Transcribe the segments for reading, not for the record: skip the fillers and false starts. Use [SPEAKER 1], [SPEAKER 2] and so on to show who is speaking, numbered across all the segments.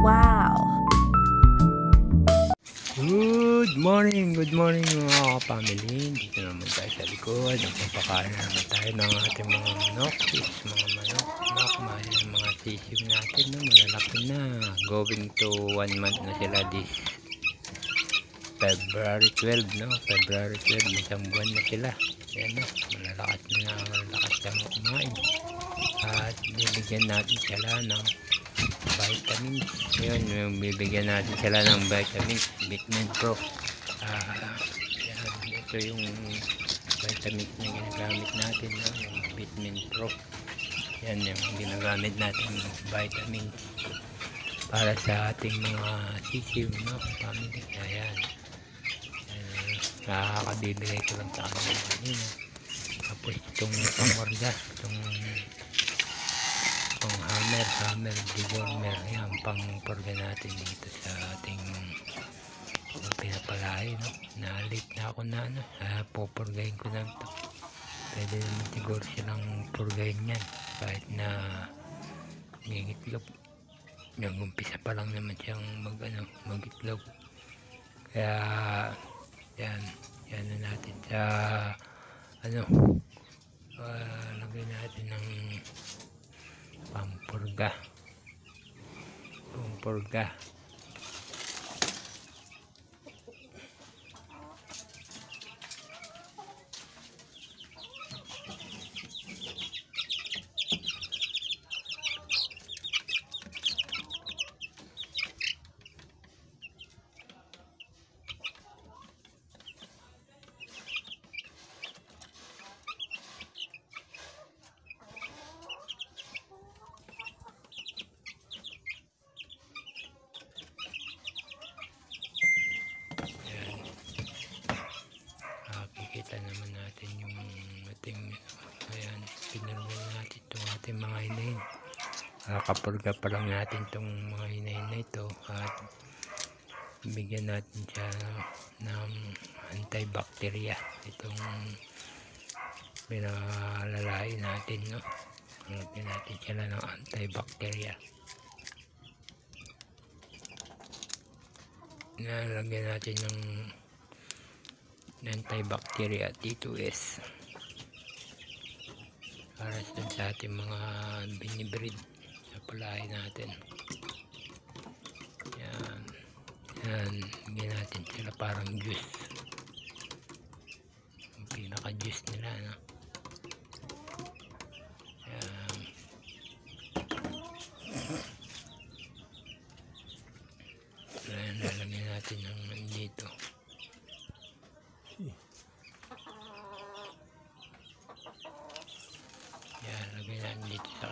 [SPEAKER 1] Wow!
[SPEAKER 2] Good morning mga kapamilya. Dito naman tayo sa likod. Nagpapakain na naman tayo ng ating mga manok. Mga manok, mga sisig natin na malalaki na. Going to 1 month na sila this February 12, no? February 12, isang buwan na sila. Yan na, malalakas na kumain. At bibigyan natin sila ng vitamins. Yun, bibigyan natin sila ng vitamins, Vitamin Pro. Yan, ito yung vitamins na ginagamit natin, no? Yung Vitamin Pro. Yan yung ginagamit natin vitamins para sa ating mga sisiw, no? Family. Ayan. Nakakabibigay ko lang sa kanila kanina. Tapos itong pangorga, itong hammer, dewormer, yan, pang-purga natin dito sa ating pinapalahi, no? Na-late na ako na, pupurgahin ko lang ito. Pwede naman siguro silang purgahin yan kahit na ngigitlog. Nag-umpisa pa lang naman siyang mag-itlog. Kaya yan na natin sa lagay natin ng pampurga. Kita naman natin yung ating pinurga natin itong ating mga inahin. Kapurga pa lang natin itong mga inahin na ito at bigyan natin siya ng antibacteria, itong pinalalay natin, no? Bigyan natin sila ng antibacteria. Nalagyan natin ng antibacteria T2S para sa ating mga binibreed sa palahi natin. Yan, bigyan natin sila parang juice, yung pinaka juice nila, no? Yan, lalagyan natin ng dito. Yan, lagay natin dito sa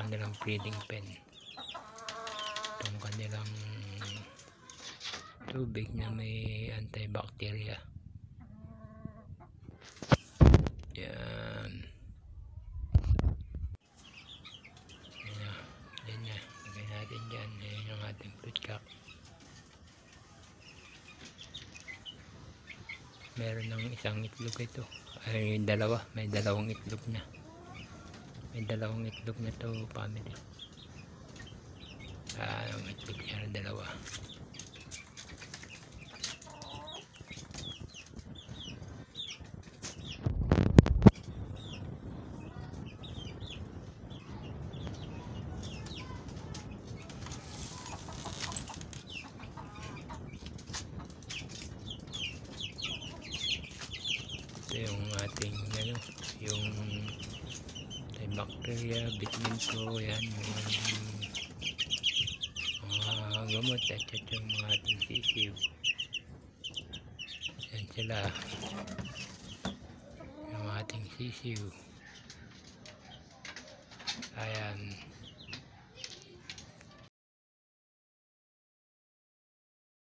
[SPEAKER 2] kanilang breeding pen. Itong kanilang tubig na may antibacteria. Yan. Yan na. Lagay natin dyan. Yan yung ating fruit cup. Meron ng isang itlog ito. Ay, dalawa. May dalawang itlog na. To, family. Ang itlog siya na dalawa. Yung ating yung bacteria, vitamin Pro, yan yung mga gamot at yung mga ating sisiw. Yan sila, yung ating sisiw. Ayan.